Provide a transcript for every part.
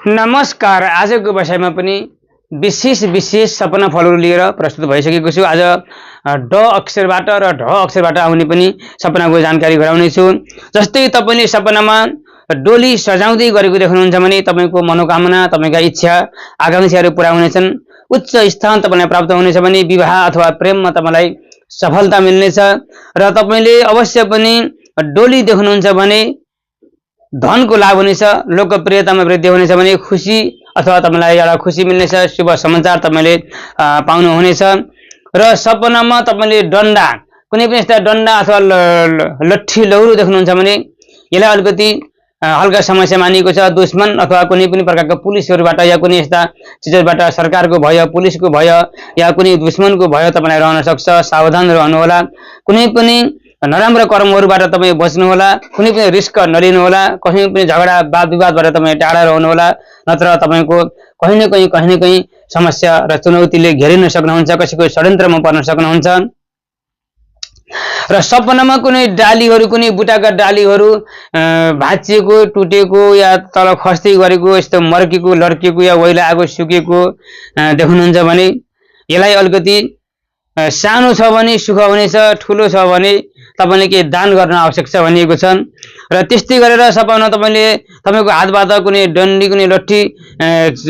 नमस्कार। आजको बसाइमा पनि विशेष सपना फलहरू लिएर प्रस्तुत भइसकेको छु। आज ड अक्षरबाट र ढ अक्षरबाट आउने पनि सपनाको जानकारी गराउनेछु। जस्तै तपाईले सपनामा डोली सजाउँदै गरेको देख्नुहुन्छ भने तपाईको मनोकामना, तपाईका इच्छा, आकांक्षाहरू पूरा हुनेछन्। उच्च स्थान तपाईलाई प्राप्त हुनेछ भने विवाह अथवा प्रेममा तपाईलाई सफलता मिल्नेछ र तपाईले अवश्य पनि डोली देख्नुहुन्छ भने धनको लाभ हुनेछ, लोकप्रियतामा वृद्धि हुनेछ भने खुशी अथवा तपाईलाई एउटा खुशी मिल्नेछ, शुभ समाचार तपाईले पाउनु हुनेछ। र सपनामा तपाईले डन्डा, कुनै पनि यस्ता डन्डा अथवा लट्ठी लौरो देख्नुहुन्छ भने यसलाई अलिकति हल्का समस्या मानिएको छ। दुश्मन अथवा कुनै पनि प्रकारका पुलिसहरूबाट या कुनै यस्ता चिजबाट, सरकारको भय, पुलिसको भय या कुनै दुश्मनको भय तपाईलाई रहन सक्छ। सावधान रहनुहोला। कुनै पनि नराम्रो कर्महरूबाट तपाईँ बच्नुहोला। कुनै पनि रिस्क नलिनुहोला। कुनै पनि झगडा वाद विवादबाट तपाईँ टाढा रहनुहोला, नत्र तपाईको कहीँ न कहीँ समस्या र चुनौतीले घेरिन सक्नुहुन्छ, कसैको षड्यन्त्रमा पर्न सक्नुहुन्छ। र सपनामा कुनै डालीहरू, कुनै बुटाका डालीहरू भाँचिएको, टुटेको या तल खस्दै गरेको, यस्तो मर्केको, लड्केको या ओइला आगो सुकेको देख्नुहुन्छ भने यसलाई अलिकति सानो छ भने सुख हुनेछ, ठुलो छ भने तपाईले के दान गर्न आवश्यक छ भनिएको छ। र त्यस्तै गरेर सपना तपाईको हातबाट कुनै डन्डी, कुनै लट्ठी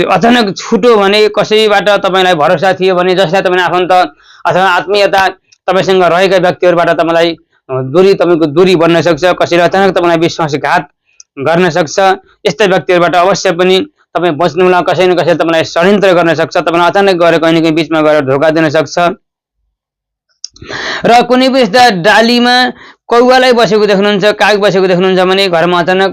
अचानक छुट्यो भने, कसैबाट तपाईलाई भरोसा थियो भने, जसलाई तपाईले आफन्त अथवा आत्मीयता तपाईसँग रहेका व्यक्तिहरूबाट तपाईलाई तपाईको दूरी बन्न सक्छ। कसैले अचानक तपाईलाई विश्वासघात गर्न सक्छ। यस्ता व्यक्तिहरूबाट अवश्य पनि तपाई बच्नुहोला। कसै न कसैले तपाईलाई षड्यन्त्र गर्न सक्छ, तपाईलाई अचानक गएर कहीँ न कहीँ बीचमा गएर धोका दिन सक्छ। र कुनै पनि यस्ता डालीमा कौवालाई बसेको देख्नुहुन्छ, काग बसेको देख्नुहुन्छ भने घरमा अचानक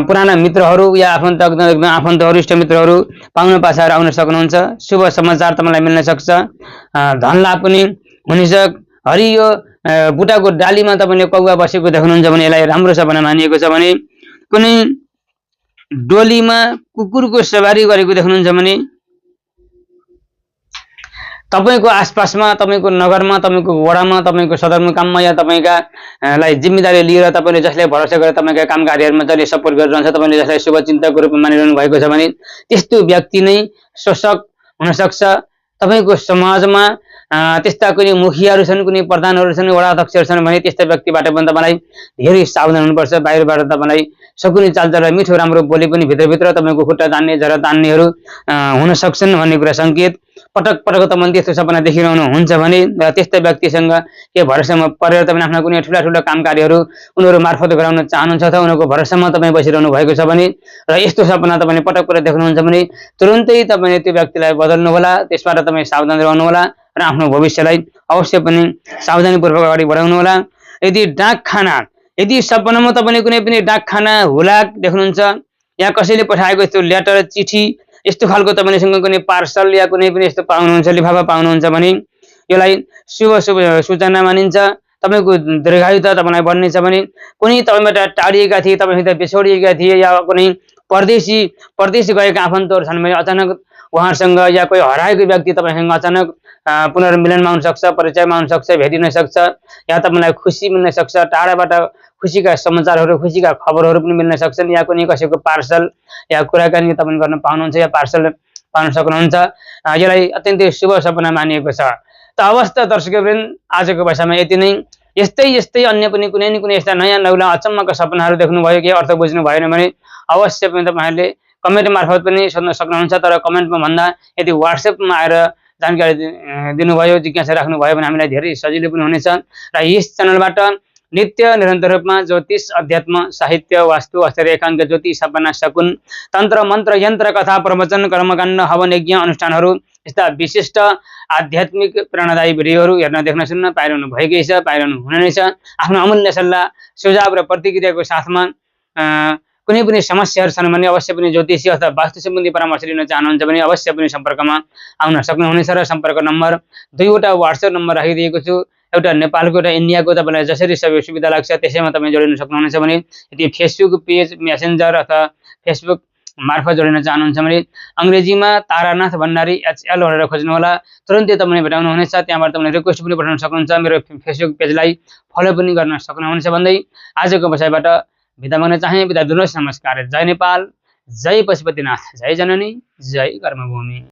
पुराना मित्रहरू या आफन्तहरू, इष्टमित्रहरू, पाहुना पासाहरू आउन सक्नुहुन्छ। शुभ समाचार तपाईलाई मिल्न सक्छ। धन लाभ पनि हुनेछ। हरियो बुटाको डालीमा तपाईले कौवा बसेको देख्नुहुन्छ भने यसलाई राम्रो सपना मानिएको छ भने कुनै डोलीमा कुकुरको सवारी गरेको देख्नुहुन्छ भने तपाईको आसपासमा, तपाईको नगरमा, तपाईको वडामा, तपाईको सदरमुकाममा या तपाईका लाई जिम्मेदारी लिएर तपाईले जसले भरोसा गरेर तपाईका काम कार्यहरूमा जसले सपोर्ट गरिरहन्छ, तपाईले जसलाई शुभचिन्तकको रूपमा मानिरहनु भएको छ भने त्यस्तो व्यक्ति नै शासक हुन सक्छ। तपाईको समाजमा त्यस्ता कुनै मुखियाहरू छन्, कुनै प्रधानहरू छन्, वडा अध्यक्षहरू छन् भने त्यस्ता व्यक्तिबाट पनि तपाईलाई धेरै सावधान हुनुपर्छ। बाहिरबाट तपाईलाई सकुनी चालचलन, मिठो राम्रो बोली पनि भित्रभित्र तपाईको खुट्टा तान्ने, जरा तान्नेहरू हुन सक्छन् भन्ने कुरा सङ्केत। पटक पटक तपाईले त्यस्तो सपना देखिरहनु हुन्छ भने र त्यस्ता व्यक्तिसँग के भरोसामा परेर तपाईले आफ्ना कुनै ठुला काम कार्यहरू उनीहरू मार्फत गराउन चाहनुहुन्छ अथवा उनीहरूको भरोसामा तपाईँ बसिरहनु भएको छ भने र यस्तो सपना तपाईले पटक पटक देख्नुहुन्छ भने तुरुन्तै तपाईले त्यो व्यक्तिलाई बदल्नु होला। त्यसबाट तपाईँ सावधान रहनु होला र आफ्नो भविष्यलाई अवश्य पनि सावधानीपूर्वक अगाडि बढाउनु होला। यदि सपनामा तपाईले कुनै पनि डाकखाना हुलाक देख्नुहुन्छ या कसैले पठाएको यस्तो लेटर, चिठी, यस्तो खालको तपाईसँग कुनै पार्सल या कुनै पनि यस्तो पाउनुहुन्छ, लिफाफा पाउनुहुन्छ भने यसलाई शुभ सूचना मानिन्छ। तपाईको दीर्घायुता तपाईलाई बढ्नेछ भने कुनै तपाईबाट टाढिएका थिए, तपाईसित बिछोडिएका थिए या कुनै परदेशी गएका आफन्तहरू छन् भने अचानक उहाँहरूसँग या कोही हराएको व्यक्ति तपाईसँग अचानक पुनर्मिलनमा आउन सक्छ, परिचयमा आउन सक्छ, भेटिन सक्छ या तपाईलाई खुसी मिल्न सक्छ। टाढाबाट खुसीका समाचारहरू, खुसीका खबरहरू पनि मिल्न सक्छन् या कुनै कसैको पार्सल या कुराकानी तपाईले गर्न पाउनुहुन्छ या पार्सल पाउन सक्नुहुन्छ। यसलाई अत्यन्तै शुभ सपना मानिएको छ। त अवस्था दर्शकवृन्द, आजको भाषामा यति नै। यस्तै अन्य पनि कुनै न कुनै यस्ता नयाँ नौला अचम्मका सपनाहरू देख्नुभयो, के अर्थ बुझ्नु भएन भने अवश्य पनि तपाईहरूले कमेन्ट मार्फत पनि सोध्न सक्नुहुन्छ। तर कमेन्टमा भन्दा यदि वाट्सएपमा आएर जानकारी दिनुभयो, जिज्ञासा राख्नुभयो भने हामीलाई धेरै सजिलो पनि हुनेछ। र यस च्यानलबाट नित्य निरन्तर रूपमा ज्योतिष, अध्यात्म, साहित्य, वास्तु, हस्तरेखाङ्क, ज्योतिष, सपना, शकुन, तन्त्र, मन्त्र, यन्त्र, कथा, प्रवचन, कर्मकाण्ड, हवन, यज्ञ अनुष्ठानहरू यस्ता विशिष्ट आध्यात्मिक प्रेरणादायी भिडियोहरू हेर्न, देख्न, सुन्न पाइरहनु भएकै छ, पाइरहनु हुने नै छ। आफ्नो अमूल्य सल्लाह, सुझाव र प्रतिक्रियाको साथमा कुनै पनि समस्याहरू छन् भने अवश्य पनि ज्योतिषी अथवा वास्तु सम्बन्धी परामर्श लिन चाहनुहुन्छ भने अवश्य पनि सम्पर्कमा आउन सक्नुहुनेछ। र सम्पर्क नम्बर 2वटा वाट्सएप नम्बर राखिदिएको छु। एउटा नेपालको र इन्डियाको। तपाईलाई जसरी सबै सुविधा लाग्छ त्यसैमा तपाईँ जोडिन सक्नुहुनेछ भने यदि फेसबुक पेज, मेसेन्जर अथवा फेसबुक मार्फत जोडिन चाहनुहुन्छ भने अङ्ग्रेजीमा तारानाथ भण्डारी HL भनेर खोज्नुहोला, तुरन्तै तपाईले भेटाउनुहुनेछ। त्यहाँबाट तपाईले रिक्वेस्ट पनि पठाउन सक्नुहुन्छ, मेरो फेसबुक पेजलाई फलो पनि गर्न सक्नुहुनेछ भन्दै आजको बसाइबाट बिदा माग्न चाहे। बिदा दिनुहोस्। नमस्कार। जय नेपाल, जय पशुपतिनाथ, जय जननी, जय कर्मभूमि।